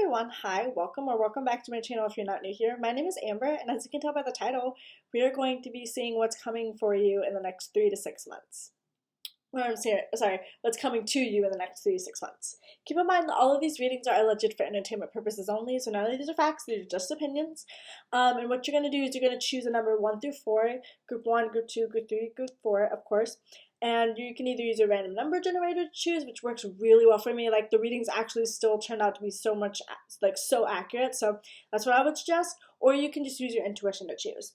everyone, hi, welcome or welcome back to my channel if you're not new here. My name is Amber, and as you can tell by the title, we are going to be seeing what's coming for you in the next 3 to 6 months. What's coming to you in the next 3 to 6 months. Keep in mind that all of these readings are alleged for entertainment purposes only, so none of these are facts, these are just opinions. And what you're going to do is you're going to choose a number 1 through 4, group 1, group 2, group 3, group 4, of course. And you can either use a random number generator to choose, which works really well for me. Like, the readings actually still turned out to be so accurate, so that's what I would suggest. Or you can just use your intuition to choose.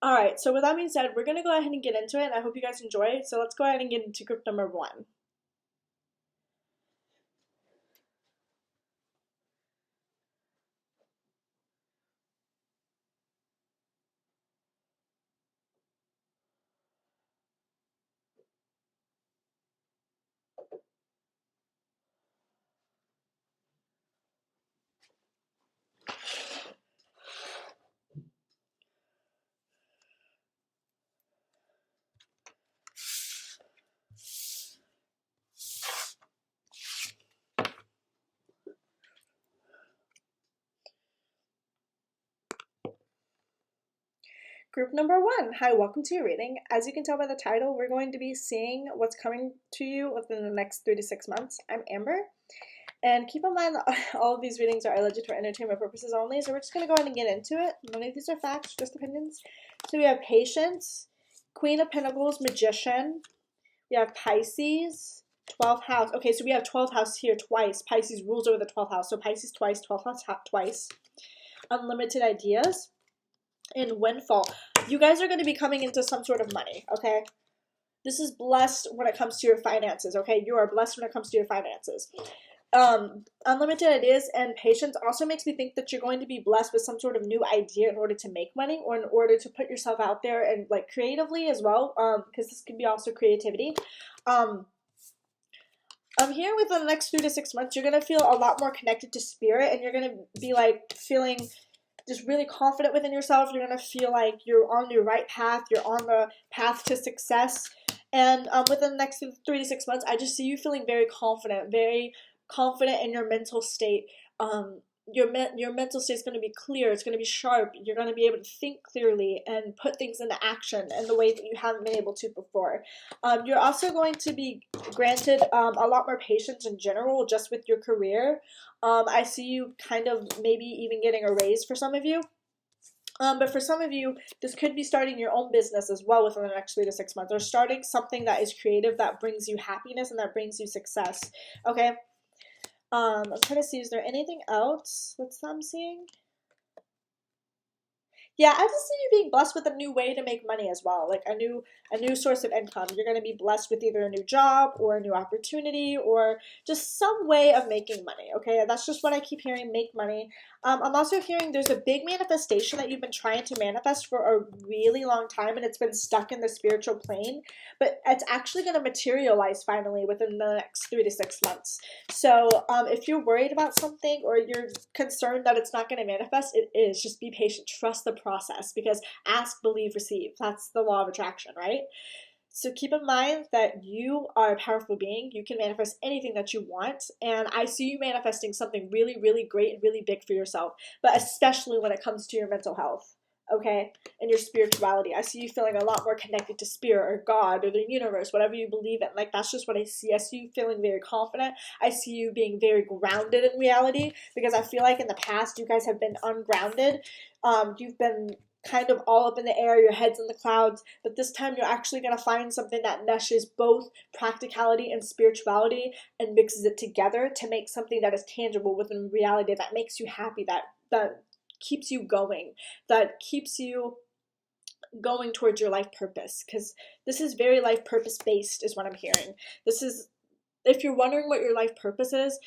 Alright, so with that being said, we're going to go ahead and get into it, and I hope you guys enjoy. So let's go ahead and get into group number 1. Group number 1, hi, welcome to your reading. As you can tell by the title, we're going to be seeing what's coming to you within the next 3 to 6 months. I'm Amber, and keep in mind that all of these readings are alleged for entertainment purposes only, so we're just going to go ahead and get into it. None of these are facts, just opinions. So we have Patience, Queen of Pentacles, Magician, we have Pisces, 12th house. Okay, so we have 12th house here twice. Pisces rules over the 12th house, so Pisces twice, 12th house twice. Unlimited ideas. And windfall. You guys are going to be coming into some sort of money, okay? This is blessed when it comes to your finances, okay? You are blessed when it comes to your finances. Unlimited ideas and patience also makes me think that you're going to be blessed with some sort of new idea in order to make money, or in order to put yourself out there and like creatively as well, because this could be also creativity. I'm here within the next 3 to 6 months, you're going to feel a lot more connected to spirit, and you're going to be like feeling just really confident within yourself. You're going to feel like you're on your right path. You're on the path to success. And within the next 3 to 6 months, I just see you feeling very confident in your mental state. Your mental state is going to be clear. It's going to be sharp. You're going to be able to think clearly and put things into action in the way that you haven't been able to before. You're also going to be granted a lot more patience in general just with your career. I see you kind of maybe even getting a raise for some of you. But for some of you, this could be starting your own business as well within the next 3 to 6 months, or starting something that is creative, that brings you happiness and that brings you success. Okay. I'm trying to see, is there anything else that I'm seeing? Yeah, I just see you being blessed with a new way to make money as well, like a new source of income. You're going to be blessed with either a new job or a new opportunity or just some way of making money, okay? That's just what I keep hearing, make money. I'm also hearing there's a big manifestation that you've been trying to manifest for a really long time, and it's been stuck in the spiritual plane, but it's actually going to materialize finally within the next 3 to 6 months. So if you're worried about something or you're concerned that it's not going to manifest, it is. Just be patient. Trust the process, because ask, believe, receive. That's the law of attraction, right? So keep in mind that you are a powerful being. You can manifest anything that you want, and I see you manifesting something really, really great and really big for yourself, but especially when it comes to your mental health, okay, and your spirituality. I see you feeling a lot more connected to spirit or God or the universe, whatever you believe in. Like, that's just what I see. I see you feeling very confident. I see you being very grounded in reality, because I feel like in the past you guys have been ungrounded. You've been kind of all up in the air, your head's in the clouds, but this time you're actually going to find something that meshes both practicality and spirituality and mixes it together to make something that is tangible within reality, that makes you happy, that keeps you going, that keeps you going towards your life purpose, because this is very life purpose based is what I'm hearing. This is, if you're wondering what your life purpose is,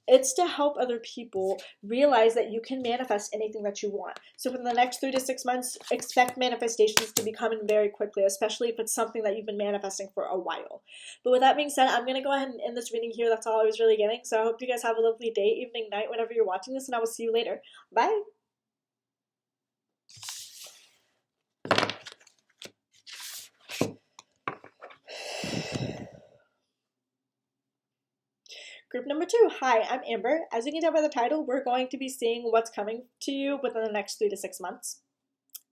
it's to help other people realize that you can manifest anything that you want. So for the next 3 to 6 months, expect manifestations to be coming very quickly, especially if it's something that you've been manifesting for a while. But with that being said, I'm going to go ahead and end this reading here. That's all I was really getting. So I hope you guys have a lovely day, evening, night, whenever you're watching this, and I will see you later. Bye! Group number 2, hi, I'm Amber. As you can tell by the title, we're going to be seeing what's coming to you within the next 3 to 6 months.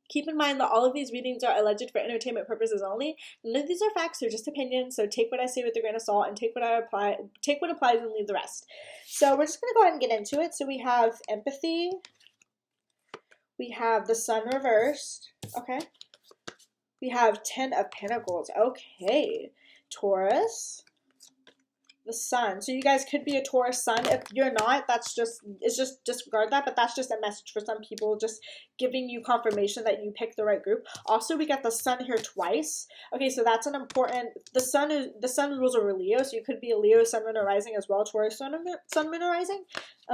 Keep in mind that all of these readings are alleged for entertainment purposes only. None of these are facts, they're just opinions, so take what I say with a grain of salt and take what applies and leave the rest. So we're just going to go ahead and get into it. So we have empathy, we have the sun reversed, okay? We have 10 of Pentacles, okay. Taurus, the sun. So you guys could be a Taurus sun. If you're not, it's just disregard that, but that's just a message for some people, just giving you confirmation that you picked the right group. Also, we got the sun here twice. Okay, so that's an important, the sun rules over Leo, so you could be a Leo sun, moon, or rising as well, Taurus sun, moon, or rising.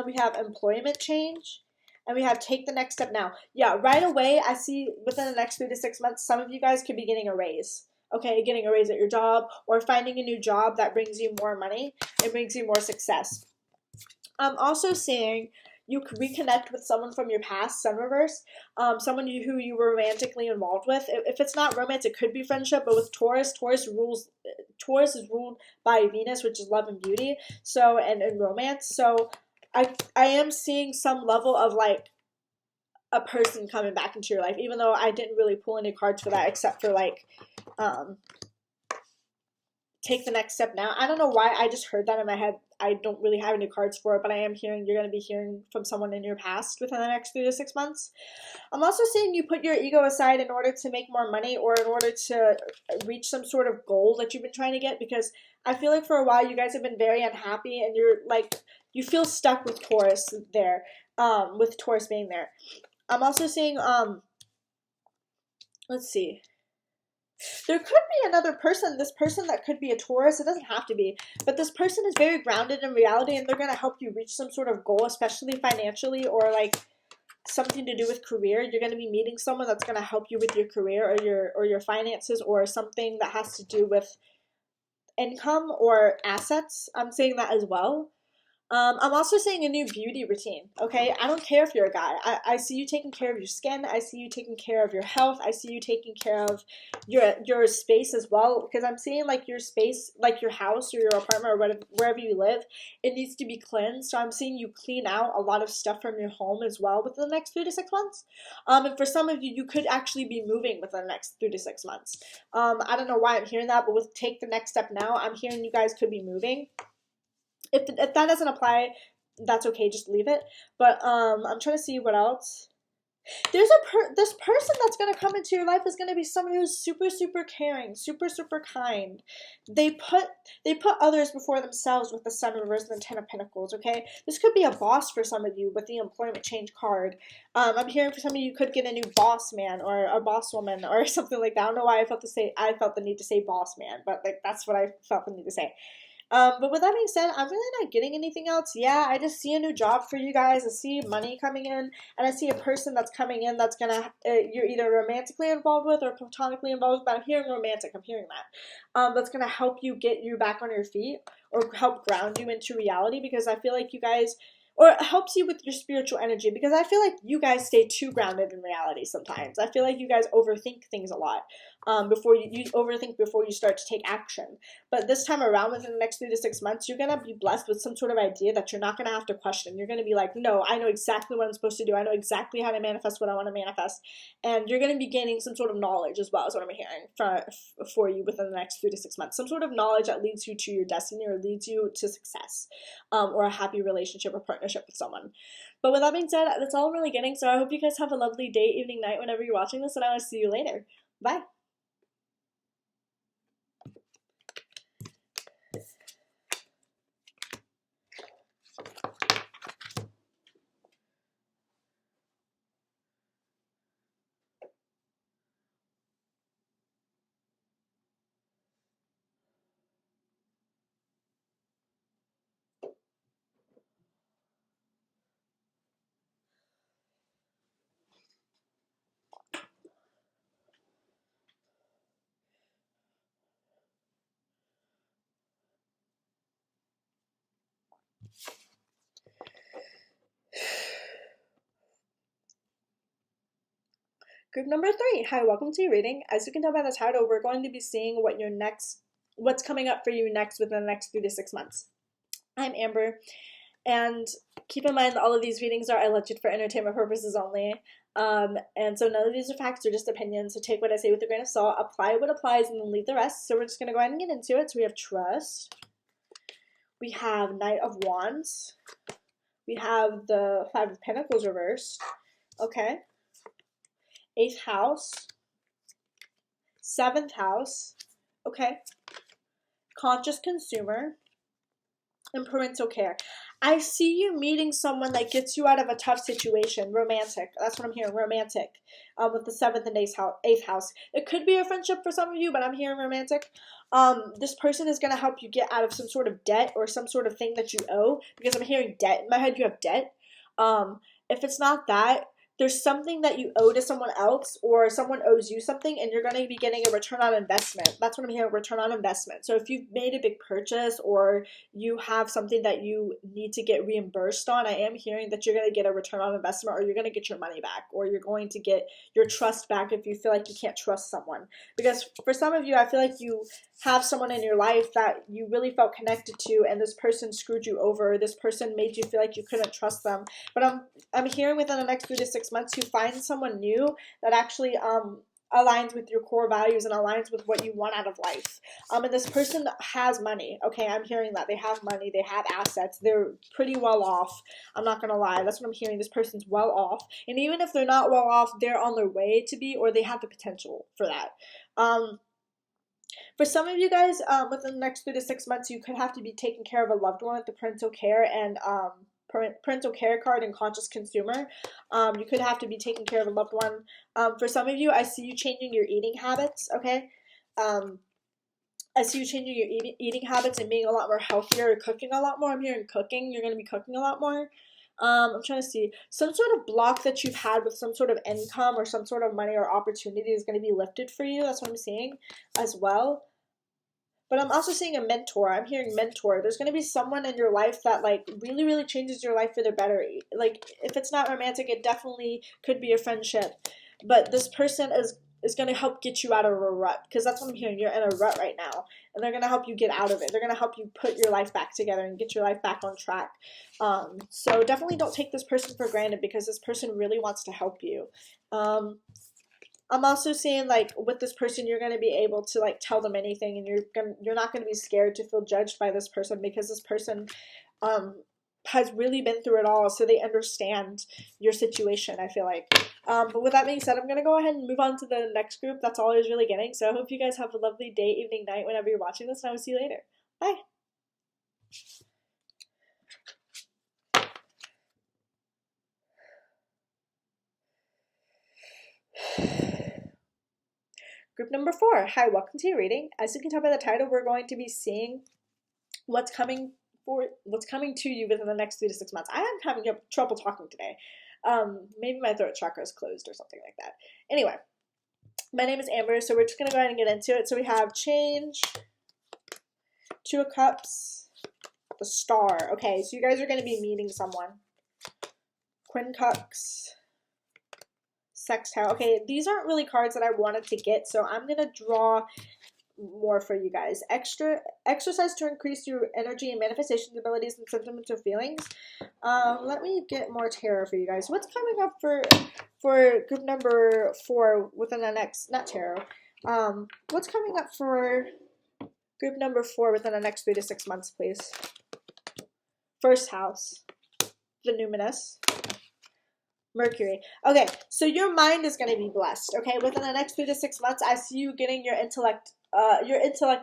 We have employment change. And we have take the next step now. Yeah, right away, I see within the next 3 to 6 months, some of you guys could be getting a raise. Okay, getting a raise at your job or finding a new job that brings you more money and brings you more success. I'm also seeing you could reconnect with someone from your past, sun reverse, someone who you were romantically involved with. If it's not romance, it could be friendship, but with Taurus is ruled by Venus, which is love and beauty, so and romance. So I am seeing some level of like a person coming back into your life, even though I didn't really pull any cards for that except for like take the next step now. I don't know why I just heard that in my head. I don't really have any cards for it, but I am hearing you're going to be hearing from someone in your past within the next 3 to 6 months. I'm also seeing you put your ego aside in order to make more money or in order to reach some sort of goal that you've been trying to get, because I feel like for a while you guys have been very unhappy and you're like, you feel stuck with Taurus there, with Taurus being there. I'm also seeing, let's see. There could be another person, this person that could be a Taurus, it doesn't have to be, but this person is very grounded in reality and they're going to help you reach some sort of goal, especially financially or like something to do with career. You're going to be meeting someone that's going to help you with your career or your finances or something that has to do with income or assets. I'm saying that as well. I'm also seeing a new beauty routine, okay? I don't care if you're a guy. I see you taking care of your skin. I see you taking care of your health. I see you taking care of your space as well, because I'm seeing like your space, like your house or your apartment or whatever, wherever you live, it needs to be cleansed. So I'm seeing you clean out a lot of stuff from your home as well within the next 3 to 6 months. And for some of you, you could actually be moving within the next 3 to 6 months. I don't know why I'm hearing that, but with take the next step now, I'm hearing you guys could be moving. If that doesn't apply, that's okay, just leave it. But I'm trying to see what else. There's this person that's going to come into your life is going to be someone who's super, super caring, super, super kind. They put others before themselves with the sun reversed and the 10 of Pentacles, okay? This could be a boss for some of you with the employment change card. I'm hearing for some of you, you could get a new boss man or a boss woman or something like that. I don't know why I felt the need to say boss man, but like that's what I felt the need to say. But with that being said, I'm really not getting anything else. Yeah, I just see a new job for you guys. I see money coming in, and I see a person that's coming in that's gonna, you're either romantically involved with or platonically involved with, but I'm hearing romantic, I'm hearing that. That's gonna help you get you back on your feet or help ground you into reality, because I feel like you guys, or it helps you with your spiritual energy, because I feel like you guys stay too grounded in reality sometimes. I feel like you guys overthink things a lot. Before you overthink before you start to take action. But this time around, within the next 3 to 6 months, you're going to be blessed with some sort of idea that you're not going to have to question. You're going to be like, no, I know exactly what I'm supposed to do. I know exactly how to manifest what I want to manifest. And you're going to be gaining some sort of knowledge as well, is what I'm hearing for you within the next 3 to 6 months. Some sort of knowledge that leads you to your destiny or leads you to success, or a happy relationship or partnership with someone. But with that being said, that's all I'm really getting. So I hope you guys have a lovely day, evening, night, whenever you're watching this, and I will see you later. Bye. Group number 3. Hi, welcome to your reading. As you can tell by the title, we're going to be seeing what's coming up for you next within the next 3 to 6 months. I'm Amber, and keep in mind that all of these readings are alleged for entertainment purposes only. And so none of these are facts, or just opinions, so take what I say with a grain of salt, apply what applies, and then leave the rest. So we're just going to go ahead and get into it. So we have Trust, we have Knight of Wands, we have the Five of Pentacles reversed, okay, 8th house, 7th house, okay, Conscious Consumer, and Parental Care. I see you meeting someone that gets you out of a tough situation. Romantic. That's what I'm hearing. Romantic. With the 7th and 8th house. It could be a friendship for some of you, but I'm hearing romantic. This person is going to help you get out of some sort of debt or some sort of thing that you owe, because I'm hearing debt. In my head, you have debt. If it's not that, there's something that you owe to someone else, or someone owes you something, and you're going to be getting a return on investment. That's what I'm hearing, return on investment. So if you've made a big purchase, or you have something that you need to get reimbursed on, I am hearing that you're going to get a return on investment, or you're going to get your money back, or you're going to get your trust back if you feel like you can't trust someone. Because for some of you, I feel like you have someone in your life that you really felt connected to, and this person screwed you over. This person made you feel like you couldn't trust them. But I'm hearing within the next 3 to 6 months, you find someone new that actually aligns with your core values and aligns with what you want out of life. And this person has money. Okay, I'm hearing that they have money, they have assets, they're pretty well off. I'm not gonna lie, that's what I'm hearing. This person's well off, and even if they're not well off, they're on their way to be, or they have the potential for that. For some of you guys, within the next 3 to 6 months, you could have to be taking care of a loved one with the parental care and parental care card and conscious consumer. You could have to be taking care of a loved one. For some of you, I see you changing your eating habits, okay? I see you changing your eating habits and being a lot more healthier, or cooking a lot more. I'm hearing cooking. You're going to be cooking a lot more. I'm trying to see. Some sort of block that you've had with some sort of income or some sort of money or opportunity is going to be lifted for you. That's what I'm seeing as well. But I'm also seeing a mentor. I'm hearing mentor. There's going to be someone in your life that, like, really, really changes your life for the better. Like, if it's not romantic, it definitely could be a friendship. But this person is going to help get you out of a rut, because that's what I'm hearing. You're in a rut right now, and they're going to help you get out of it. They're going to help you put your life back together and get your life back on track. So definitely don't take this person for granted, because this person really wants to help you. I'm also seeing, like, with this person, you're going to be able to, like, tell them anything, and you're not going to be scared to feel judged by this person, because this person has really been through it all, so they understand your situation, I feel like. But with that being said, I'm going to go ahead and move on to the next group. That's all I was really getting. So I hope you guys have a lovely day, evening, night, whenever you're watching this, and I will see you later. Bye! Group number 4. Hi, welcome to your reading. As you can tell by the title, we're going to be seeing what's coming to you within the next 3 to 6 months. I am having trouble talking today. Maybe my throat chakra is closed or something like that. Anyway, my name is Amber, so we're just going to go ahead and get into it. So we have Change, 2 of Cups, the Star. Okay, so you guys are going to be meeting someone. Quincunx, Sextile. Okay, these aren't really cards that I wanted to get, so I'm going to draw more for you guys. Exercise to increase your energy and manifestation abilities and sentimental feelings. Let me get more tarot for you guys. What's coming up for group number 4 within the next, not tarot, what's coming up for group number 4 within the next 3 to 6 months, please? First house, the numinous, Mercury. Okay, so your mind is going to be blessed, okay? Within the next 3 to 6 months, I see you getting your intellect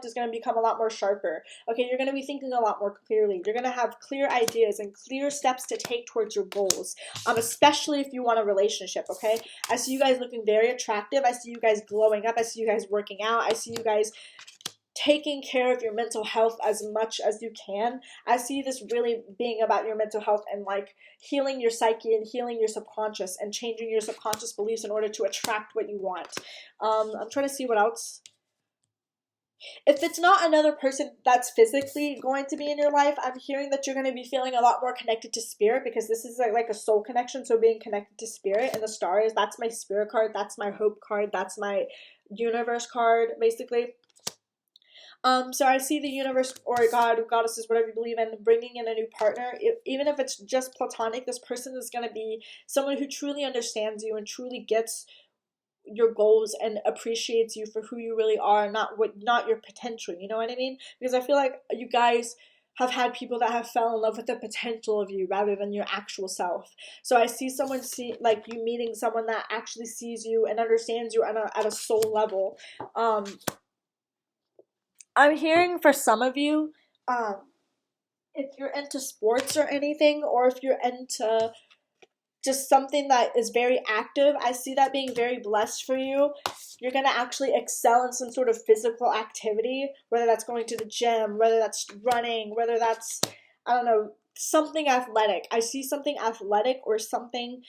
is going to become a lot more sharper. Okay, you're going to be thinking a lot more clearly. You're going to have clear ideas and clear steps to take towards your goals, especially if you want a relationship, okay? I see you guys looking very attractive. I see you guys glowing up. I see you guys working out. I see you guys taking care of your mental health as much as you can. I see this really being about your mental health and, like, healing your psyche and healing your subconscious and changing your subconscious beliefs in order to attract what you want. I'm trying to see what else. If it's not another person that's physically going to be in your life, I'm hearing that you're going to be feeling a lot more connected to spirit, because this is like a soul connection. So being connected to spirit, and the stars, that's my spirit card, that's my hope card, that's my universe card, basically. So I see the universe or God, goddesses, whatever you believe in, bringing in a new partner. Even if it's just platonic, this person is going to be someone who truly understands you and truly gets your goals and appreciates you for who you really are, not your potential. You know what I mean? Because I feel like you guys have had people that have fell in love with the potential of you rather than your actual self. So I see someone like you meeting someone that actually sees you and understands you at a soul level. I'm hearing for some of you, if you're into sports or anything, or if you're into just something that is very active, I see that being very blessed for you. You're going to actually excel in some sort of physical activity, whether that's going to the gym, whether that's running, whether that's, I don't know, something athletic. I see something athletic or something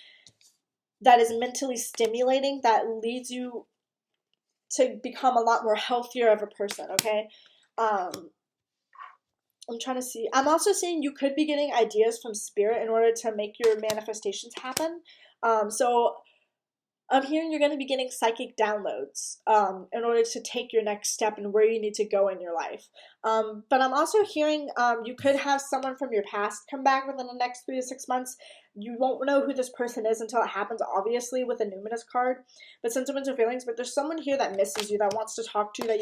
that is mentally stimulating that leads you to become a lot more healthier of a person, okay? I'm trying to see. I'm also seeing you could be getting ideas from spirit in order to make your manifestations happen. So I'm hearing you're going to be getting psychic downloads in order to take your next step and where you need to go in your life. But I'm also hearing you could have someone from your past come back within the next 3 to 6 months. You won't know who this person is until it happens, obviously, with a numinous card. But sentiments or feelings. But there's someone here that misses you, that wants to talk to you, that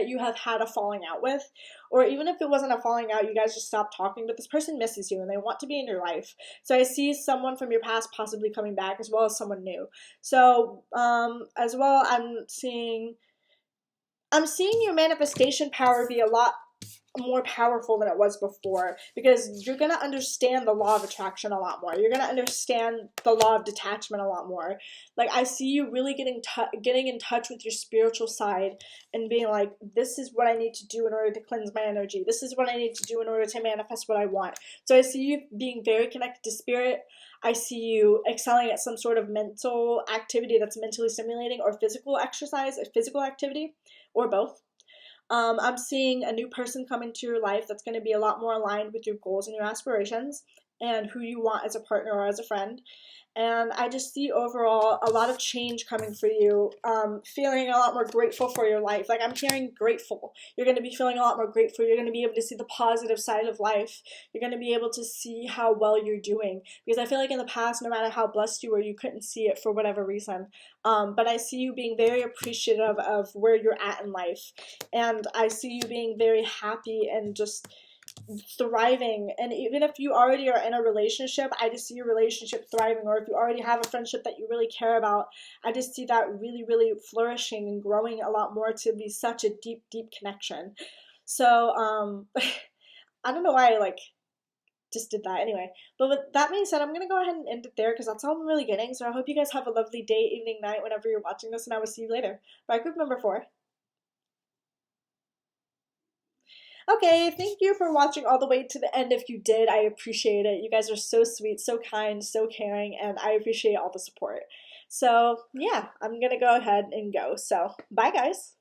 you have had a falling out with, or even if it wasn't a falling out, you guys just stopped talking. But this person misses you and they want to be in your life. So I see someone from your past possibly coming back, as well as someone new. So, as well, I'm seeing your manifestation power be a lot more powerful than it was before, because you're going to understand the law of attraction a lot more. You're going to understand the law of detachment a lot more. Like, I see you really getting in touch with your spiritual side and being like, this is what I need to do in order to cleanse my energy. This is what I need to do in order to manifest what I want. So I see you being very connected to spirit. I see you excelling at some sort of mental activity that's mentally stimulating, or physical exercise, a physical activity, or both. I'm seeing a new person come into your life that's going to be a lot more aligned with your goals and your aspirations and who you want as a partner or as a friend. And I just see overall a lot of change coming for you, feeling a lot more grateful for your life. Like, I'm hearing grateful. You're going to be feeling a lot more grateful. You're going to be able to see the positive side of life. You're going to be able to see how well you're doing. Because I feel like in the past, no matter how blessed you were, you couldn't see it for whatever reason. But I see you being very appreciative of where you're at in life. And I see you being very happy and just thriving. And even if you already are in a relationship, I just see your relationship thriving. Or if you already have a friendship that you really care about, I just see that really, really flourishing and growing a lot more to be such a deep, deep connection. So I don't know why I just did that anyway. But with that being said, I'm gonna go ahead and end it there, because that's all I'm really getting. So I hope you guys have a lovely day, evening, night, whenever you're watching this, and I will see you later. Bye, group number 4. Okay, thank you for watching all the way to the end. If you did, I appreciate it. You guys are so sweet, so kind, so caring, and I appreciate all the support. So, yeah, I'm gonna go ahead and go. So, bye, guys.